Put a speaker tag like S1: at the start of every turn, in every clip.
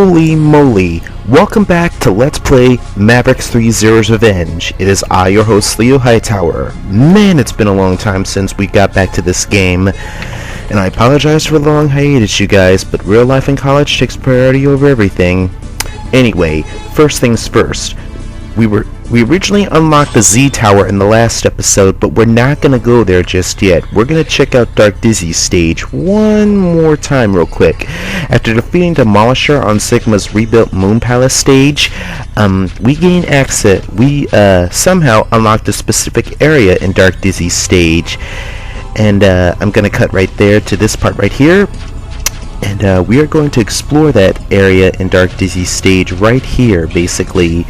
S1: Holy moly! Welcome back to Let's Play Mavericks 3 Zero's Revenge. It is I, your host, Leo Hightower. Man, it's been a long time since we got back to this game. And I apologize for the long hiatus, you guys, but real life in college takes priority over everything. Anyway, first things first. We originally unlocked the Z Tower in the last episode, but we're not going to go there just yet. We're going to check out Dark Dizzy's stage one more time real quick. After defeating Demolisher on Sigma's rebuilt Moon Palace stage, we gain access. We somehow unlocked a specific area in Dark Dizzy's stage. And I'm going to cut right there to this part right here. And we are going to explore that area in Dark Dizzy's stage right here, basically.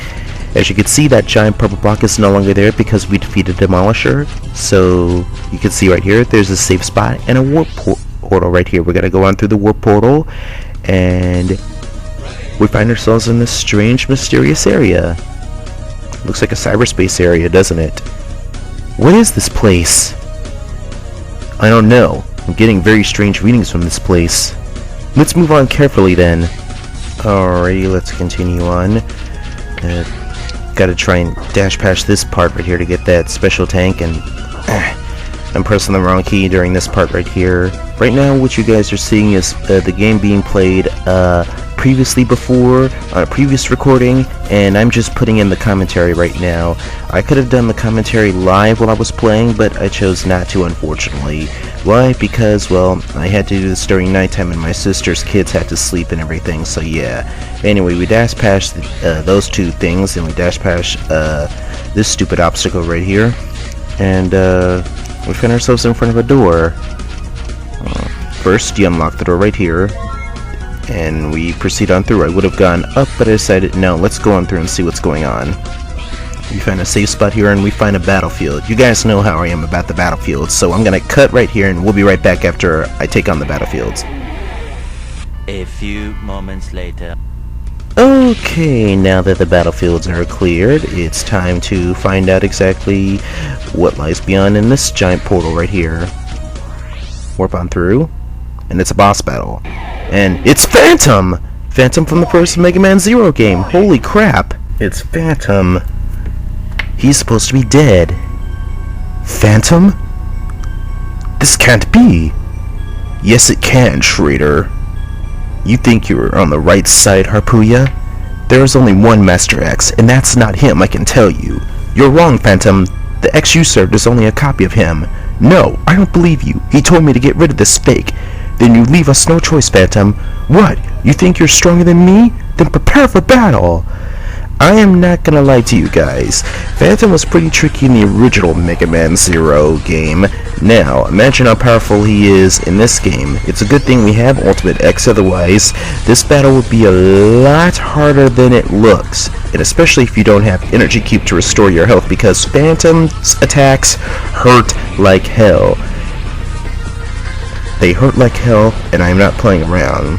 S1: As you can see, that giant purple block is no longer there because we defeated Demolisher. So you can see right here, there's a safe spot and a warp portal right here. We're going to go on through the warp portal, and we find ourselves in this strange, mysterious area. Looks like a cyberspace area, doesn't it? What is this place? I don't know. I'm getting very strange readings from this place. Let's move on carefully then. Alrighty, let's continue on. Gotta try and dash past this part right here to get that special tank, and I'm pressing the wrong key during this part right here. Right now what you guys are seeing is the game being played previously before on a previous recording, and I'm just putting in the commentary right now. I could have done the commentary live while I was playing, but I chose not to, unfortunately. Why? Because, well, I had to do this during nighttime and my sister's kids had to sleep and everything, so yeah. Anyway, we dashed past those two things, and we dashed past this stupid obstacle right here, and we find ourselves in front of a door. First, you unlock the door right here, and we proceed on through. I would have gone up, but I decided, no, let's go on through and see what's going on. We find a safe spot here, and we find a battlefield. You guys know how I am about the battlefield, so I'm gonna cut right here, and we'll be right back after I take on the battlefields.
S2: A few moments later.
S1: Okay, now that the battlefields are cleared, it's time to find out exactly what lies beyond in this giant portal right here. Warp on through, and it's a boss battle. And it's Phantom! Phantom from the first Megaman Zero game. Holy crap! It's Phantom. He's supposed to be dead. Phantom? This can't be. Yes, it can, Schrader. You think you're on the right side, Harpuya? There is only one Master X, and that's not him, I can tell you. You're wrong, Phantom. The X you served is only a copy of him. No, I don't believe you. He told me to get rid of this fake. Then you leave us no choice, Phantom. What? You think you're stronger than me? Then prepare for battle. I am not gonna lie to you guys. Phantom was pretty tricky in the original Mega Man Zero game. Now, imagine how powerful he is in this game. It's a good thing we have Ultimate X, otherwise this battle would be a lot harder than it looks. And especially if you don't have Energy Cube to restore your health, because Phantom's attacks hurt like hell. They hurt like hell, and I'm not playing around.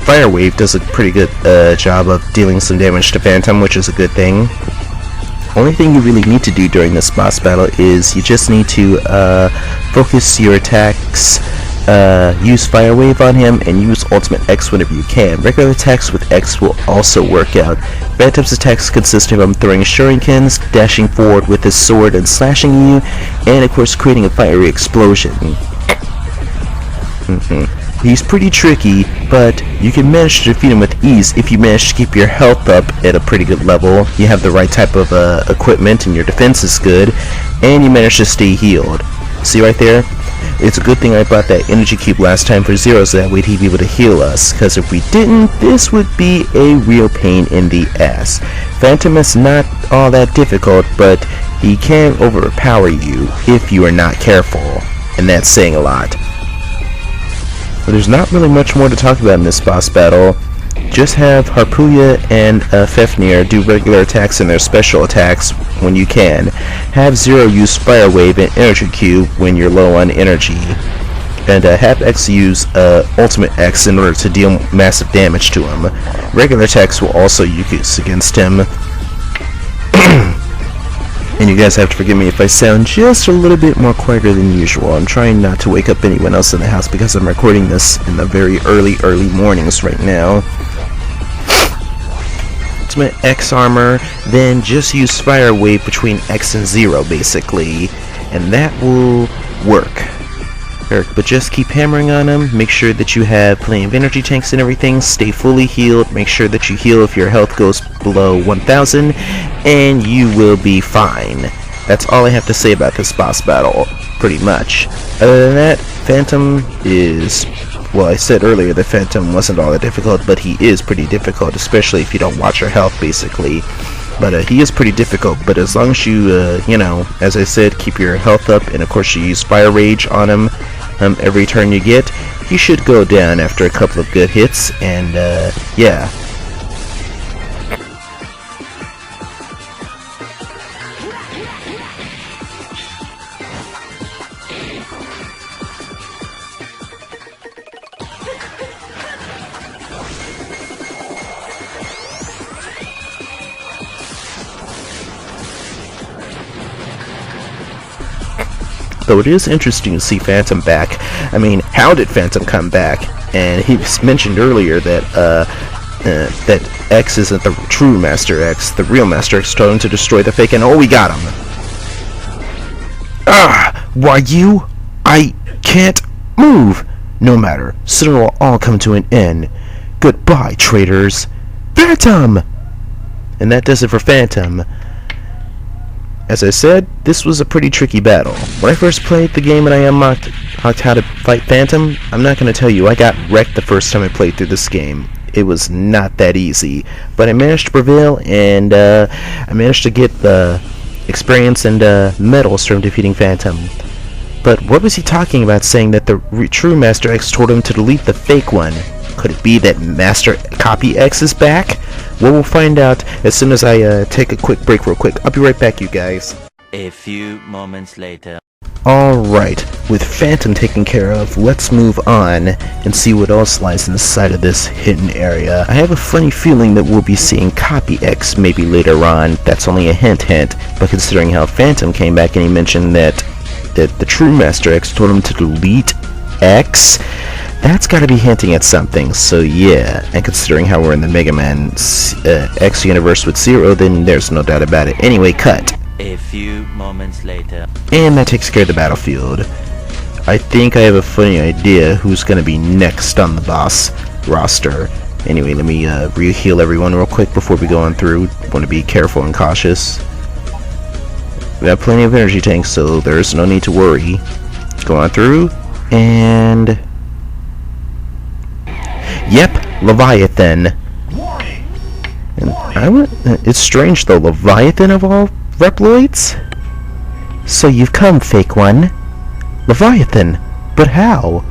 S1: Fire Wave does a pretty good job of dealing some damage to Phantom, which is a good thing. Only thing you really need to do during this boss battle is you just need to focus your attacks, use Fire Wave on him, and use Ultimate X whenever you can. Regular attacks with X will also work out. Phantom's attacks consist of him throwing shurikens, dashing forward with his sword and slashing you, and of course creating a fiery explosion. He's pretty tricky, but you can manage to defeat him with ease if you manage to keep your health up at a pretty good level, you have the right type of equipment, and your defense is good, and you manage to stay healed. See right there? It's a good thing I brought that Energy Cube last time for Zero, so that way he'd be able to heal us, because if we didn't, this would be a real pain in the ass. Phantom is not all that difficult, but he can overpower you if you are not careful, and that's saying a lot. But there's not really much more to talk about in this boss battle. Just have Harpuya and Fefnir do regular attacks and their special attacks when you can. Have Zero use Fire Wave and Energy Cube when you're low on energy. And have X use Ultimate X in order to deal massive damage to him. Regular attacks will also use against him. And you guys have to forgive me if I sound just a little bit more quieter than usual. I'm trying not to wake up anyone else in the house because I'm recording this in the very early mornings right now. ultimate X armor, then just use Fire Wave between X and 0 basically, and that will work. But just keep hammering on him, make sure that you have plenty of energy tanks and everything, stay fully healed, make sure that you heal if your health goes below 1000, and you will be fine. That's all I have to say about this boss battle, pretty much. Other than that, Phantom is... Well, I said earlier that Phantom wasn't all that difficult, but he is pretty difficult, especially if you don't watch your health, basically. But he is pretty difficult, but as long as you, you know, as I said, keep your health up, and of course you use Fire Rage on him every turn you get, he should go down after a couple of good hits, and, yeah. Though it is interesting to see Phantom back. I mean, how did Phantom come back? And he was mentioned earlier that that X isn't the true Master X. The real Master X told him to destroy the fake, and oh, we got him. Ah, why you? I can't move. No matter, soon it will all come to an end. Goodbye, traitors. Phantom! And that does it for Phantom. As I said, this was a pretty tricky battle. When I first played the game and I unlocked how to fight Phantom, I'm not going to tell you I got wrecked the first time I played through this game. It was not that easy. But I managed to prevail, and I managed to get the experience and medals from defeating Phantom. But what was he talking about saying that the true Master X told him to delete the fake one? Could it be that Master Copy X is back? Well, we'll find out as soon as I take a quick break real quick. I'll be right back, you guys.
S2: A few moments later.
S1: Alright, with Phantom taken care of, let's move on and see what else lies inside of this hidden area. I have a funny feeling that we'll be seeing Copy X maybe later on. That's only a hint, but considering how Phantom came back and he mentioned that the true Master X told him to delete X, that's got to be hinting at something, so yeah. And considering how we're in the Megaman X universe with 0, then there's no doubt about it. Anyway, cut.
S2: A few moments later.
S1: And that takes care of the battlefield. I think I have a funny idea who's going to be next on the boss roster. Anyway, let me re-heal everyone real quick before we go on through. Want to be careful and cautious. We have plenty of energy tanks, so there's no need to worry. Go on through, and... Yep, Leviathan. And it's strange though, Leviathan of all Reploids? So you've come, fake one. Leviathan? But how?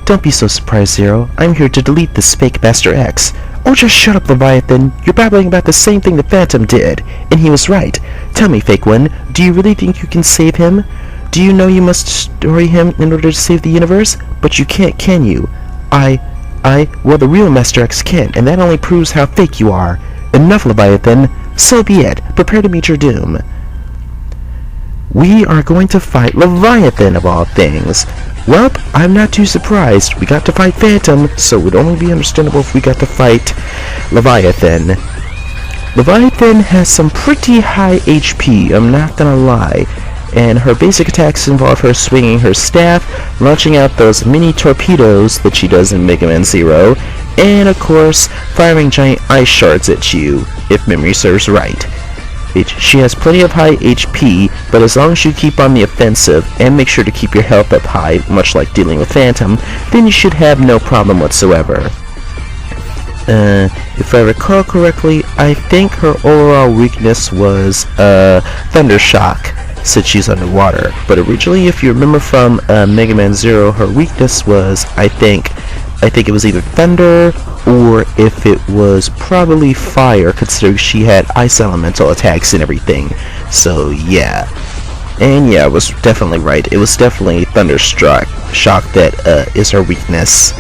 S1: Don't be so surprised, Zero. I'm here to delete this fake Master X. Oh, just shut up, Leviathan. You're babbling about the same thing the Phantom did. And he was right. Tell me, fake one, do you really think you can save him? Do you know you must destroy him in order to save the universe? But you can't, can you? Well, the real Master X can, and that only proves how fake you are. Enough, Leviathan. So be it. Prepare to meet your doom. We are going to fight Leviathan, of all things. Well, I'm not too surprised. We got to fight Phantom, so it would only be understandable if we got to fight Leviathan. Leviathan has some pretty high HP, I'm not gonna lie. And her basic attacks involve her swinging her staff, launching out those mini torpedoes that she does in Megaman 0, and of course, firing giant ice shards at you, if memory serves right. She has plenty of high HP, but as long as you keep on the offensive, and make sure to keep your health up high, much like dealing with Phantom, then you should have no problem whatsoever. If I recall correctly, I think her overall weakness was, Thunder Shock, since she's underwater. But originally, if you remember from Mega Man 0, her weakness was, I think it was either Thunder, or if it was probably Fire, considering she had Ice Elemental attacks and everything. So, yeah. And yeah, I was definitely right. It was definitely Thunder Shock that is her weakness.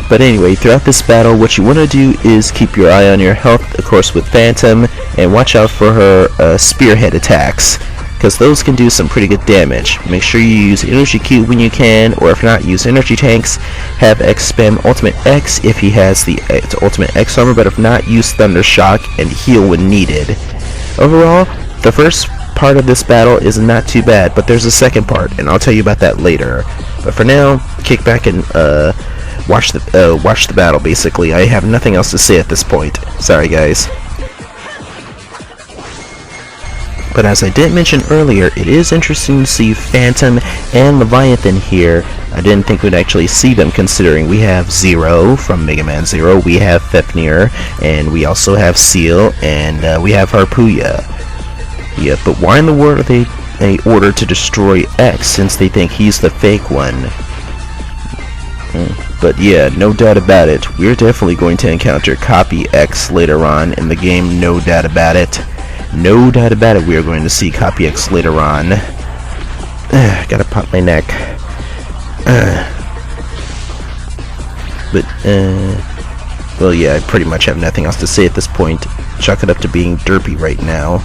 S1: But anyway, throughout this battle, what you want to do is keep your eye on your health, of course, with Phantom, and watch out for her spearhead attacks. because those can do some pretty good damage. Make sure you use Energy Cube when you can, or if not, use Energy Tanks. Have X spam Ultimate X if he has the Ultimate X armor, but if not, use Thunder Shock and heal when needed. Overall, the first part of this battle is not too bad, but there's a second part, and I'll tell you about that later. But for now, kick back and watch the battle. Basically, I have nothing else to say at this point. Sorry, guys. But as I did mention earlier, it is interesting to see Phantom and Leviathan here. I didn't think we'd actually see them, considering we have Zero from Mega Man Zero, we have Fepnir, and we also have Seal, and we have Harpuya. Yeah, but why in the world are they ordered to destroy X, since they think he's the fake one? But yeah, no doubt about it, we're definitely going to encounter Copy X later on in the game, no doubt about it. No doubt about it, we are going to see Copy X later on. Gotta pop my neck. Well, yeah, I pretty much have nothing else to say at this point. Chalk it up to being derpy right now.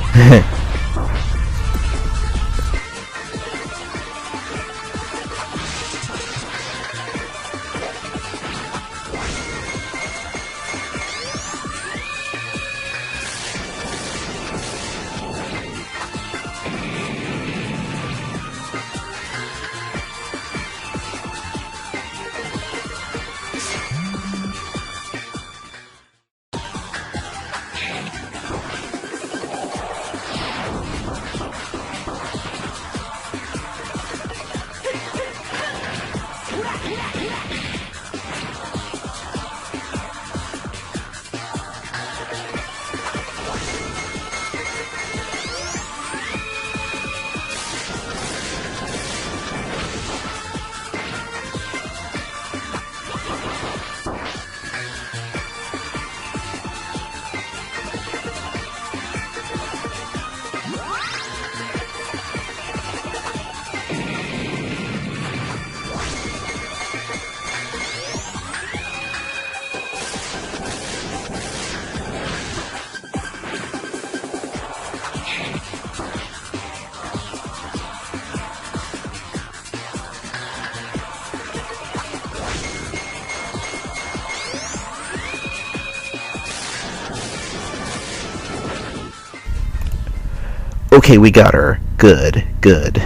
S1: Okay, we got her. Good, good.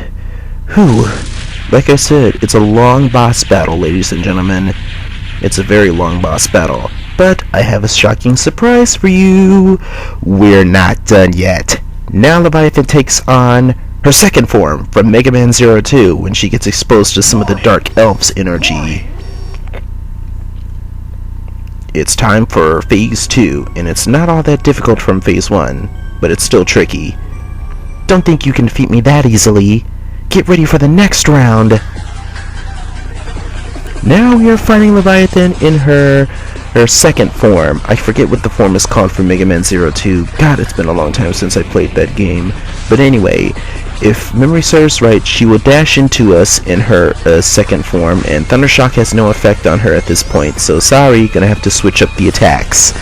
S1: Whew. Like I said, it's a long boss battle, ladies and gentlemen. It's a very long boss battle. But I have a shocking surprise for you. We're not done yet. Now Leviathan takes on her second form from Mega Man 02 when she gets exposed to some of the Dark Elf's energy. It's time for Phase 2, and it's not all that difficult from Phase 1, but it's still tricky. Don't think you can defeat me that easily. Get ready for the next round. Now we are fighting Leviathan in her second form. I forget what the form is called for Mega Man 02. God, it's been a long time since I played that game. But anyway, if memory serves right, she will dash into us in her second form, and Thunder Shock has no effect on her at this point. So sorry, gonna have to switch up the attacks.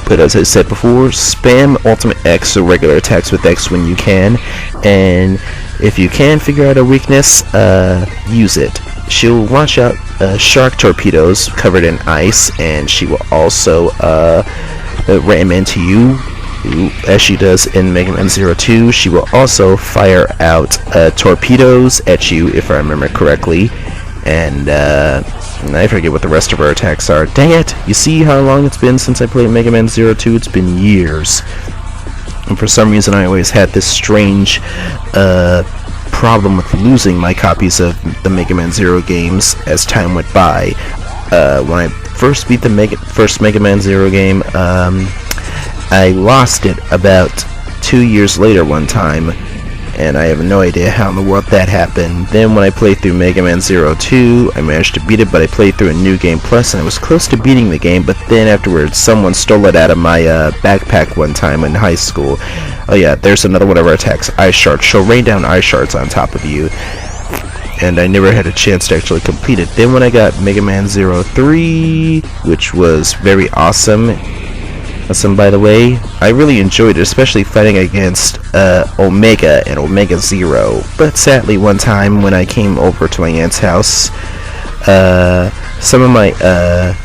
S1: But as I said before, spam Ultimate X or regular attacks with X when you can, and if you can figure out a weakness, use it. She'll launch out shark torpedoes covered in ice, and she will also ram into you, as she does in Mega Man 02. She will also fire out torpedoes at you, if I remember correctly, and I forget what the rest of her attacks are. Dang it! You see how long it's been since I played Mega Man 02? It's been years. And for some reason I always had this strange problem with losing my copies of the Mega Man 0 games as time went by. When I first beat the first Mega Man 0 game, I lost it about 2 years later one time, and I have no idea how in the world that happened. Then when I played through Mega Man 02, I managed to beat it, but I played through a New Game Plus, and I was close to beating the game, but then afterwards someone stole it out of my backpack one time in high school. Oh yeah, there's another one of our attacks, Ice Shards. She'll rain down Ice Shards on top of you, and I never had a chance to actually complete it. Then when I got Mega Man 03, which was very awesome, Awesome, by the way. I really enjoyed it, especially fighting against Omega and Omega Zero. But sadly, one time when I came over to my aunt's house, some of my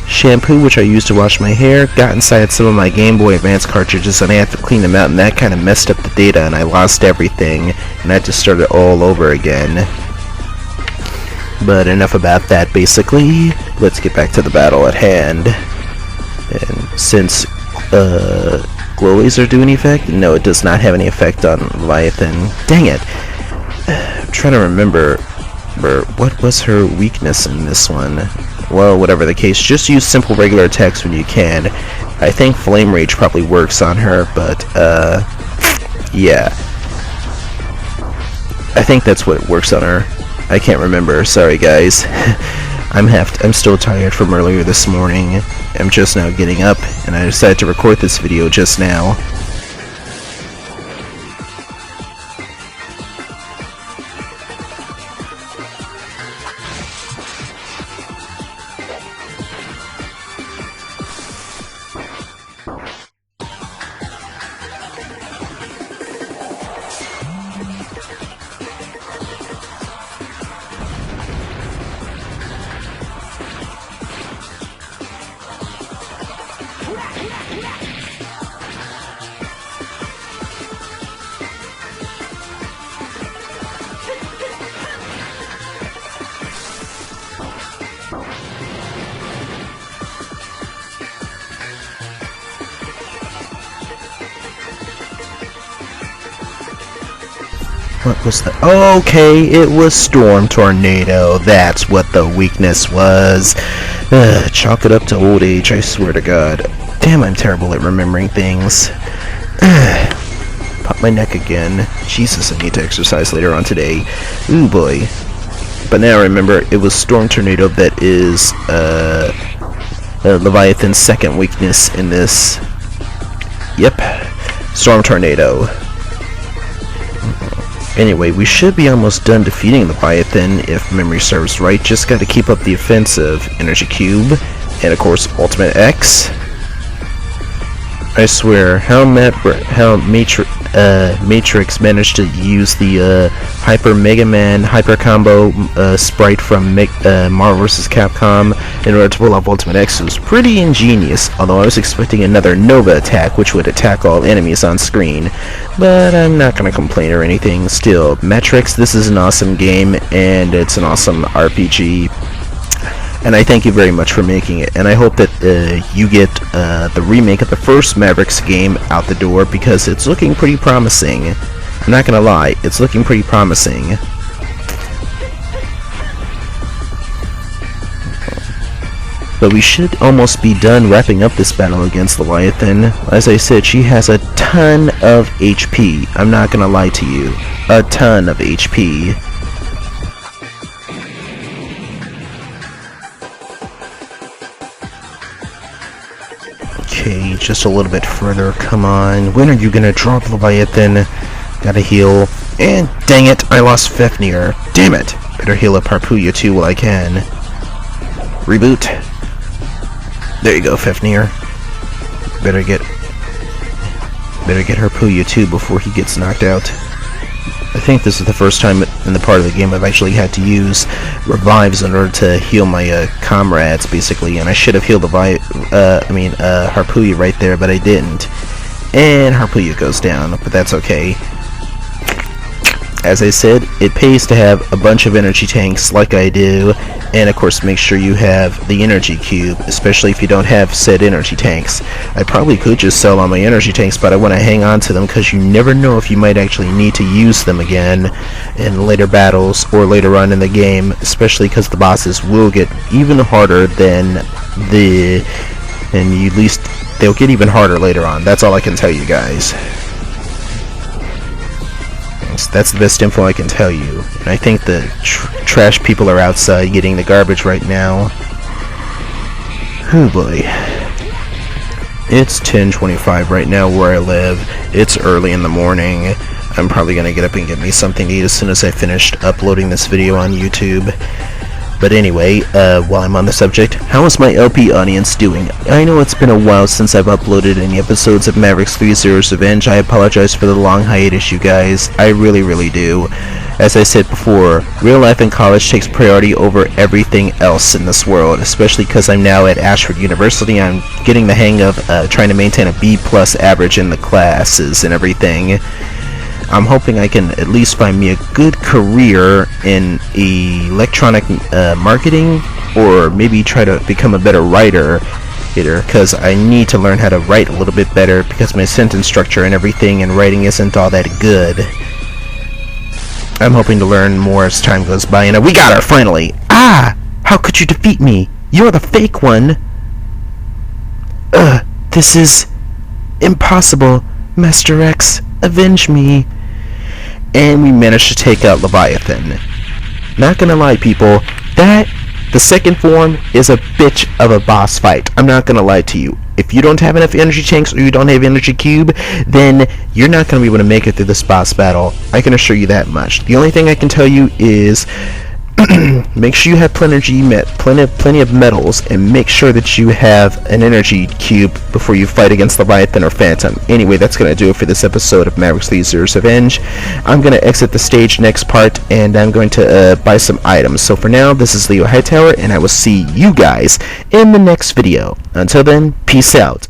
S1: shampoo, which I used to wash my hair, got inside some of my Game Boy Advance cartridges, and I had to clean them out, and that kind of messed up the data, and I lost everything, and I had to start it all over again. But enough about that, basically. Let's get back to the battle at hand. And since glow laser do any effect? No, it does not have any effect on Leviathan. Dang it! I'm trying to remember what was her weakness in this one. Well, whatever the case, just use simple regular attacks when you can. I think Flame Rage probably works on her, but yeah. I think that's what works on her. I can't remember. Sorry, guys. I'm still tired from earlier this morning. I'm just now getting up, and I decided to record this video just now. What was that? Oh, okay, it was Storm Tornado. That's what the weakness was. Chalk it up to old age, I swear to God. Damn, I'm terrible at remembering things. Pop my neck again. Jesus, I need to exercise later on today. Ooh, boy. But now I remember, it was Storm Tornado that is Leviathan's second weakness in this. Yep, Storm Tornado. Anyway, we should be almost done defeating Leviathan if memory serves right. Just gotta keep up the offensive. Energy Cube, and of course Ultimate X. I swear, how Matrix managed to use the Hyper Megaman Hyper Combo sprite from Marvel vs. Capcom in order to pull off Ultimate X was pretty ingenious, although I was expecting another Nova attack which would attack all enemies on screen. But I'm not going to complain or anything. Still, Matrix, this is an awesome game, and it's an awesome RPG. And I thank you very much for making it, and I hope that you get the remake of the first Mavericks game out the door, because it's looking pretty promising. I'm not gonna lie, it's looking pretty promising. But we should almost be done wrapping up this battle against Leviathan. As I said, she has a ton of HP. I'm not gonna lie to you. A ton of HP. Okay, just a little bit further. Come on. When are you gonna drop Leviathan? Gotta heal. And dang it, I lost Fafnir. Damn it! Better heal up Harpuya too while I can. Reboot. There you go, Fafnir. Better get Harpuya too before he gets knocked out. I think this is the first time in the part of the game I've actually had to use revives in order to heal my comrades, basically, and I should have healed Harpuya right there, but I didn't. And Harpuya goes down, but that's okay. As I said, it pays to have a bunch of energy tanks like I do, and of course make sure you have the energy cube, especially if you don't have said energy tanks. I probably could just sell all my energy tanks, but I want to hang on to them because you never know if you might actually need to use them again in later battles or later on in the game, especially because the bosses will get even harder than at least they'll get even harder later on. That's all I can tell you guys. That's the best info I can tell you. And I think the trash people are outside getting the garbage right now. Oh boy. It's 10:25 right now where I live. It's early in the morning. I'm probably gonna get up and get me something to eat as soon as I finished uploading this video on YouTube. But anyway, while I'm on the subject, how is my LP audience doing? I know it's been a while since I've uploaded any episodes of Mavericks 3's Revenge. I apologize for the long hiatus, you guys. I really do. As I said before, real life in college takes priority over everything else in this world, especially because I'm now at Ashford University. I'm getting the hang of trying to maintain a B+ average in the classes and everything. I'm hoping I can at least find me a good career in electronic marketing, or maybe try to become a better writer, because I need to learn how to write a little bit better, because my sentence structure and everything in writing isn't all that good. I'm hoping to learn more as time goes by, and we got her, finally! Ah! How could you defeat me? You're the fake one! This is impossible. Master X, avenge me. And we managed to take out Leviathan. Not gonna lie, people, the second form is a bitch of a boss fight. I'm not gonna lie to you. If you don't have enough energy tanks or you don't have energy cube, then you're not gonna be able to make it through this boss battle. I can assure you that much. The only thing I can tell you is make sure you have plenty of metals, and make sure that you have an energy cube before you fight against Leviathan or Phantom. Anyway, that's going to do it for this episode of Mavericks 3's Revenge. I'm going to exit the stage next part, and I'm going to buy some items. So for now, this is Leo Hightower, and I will see you guys in the next video. Until then, peace out.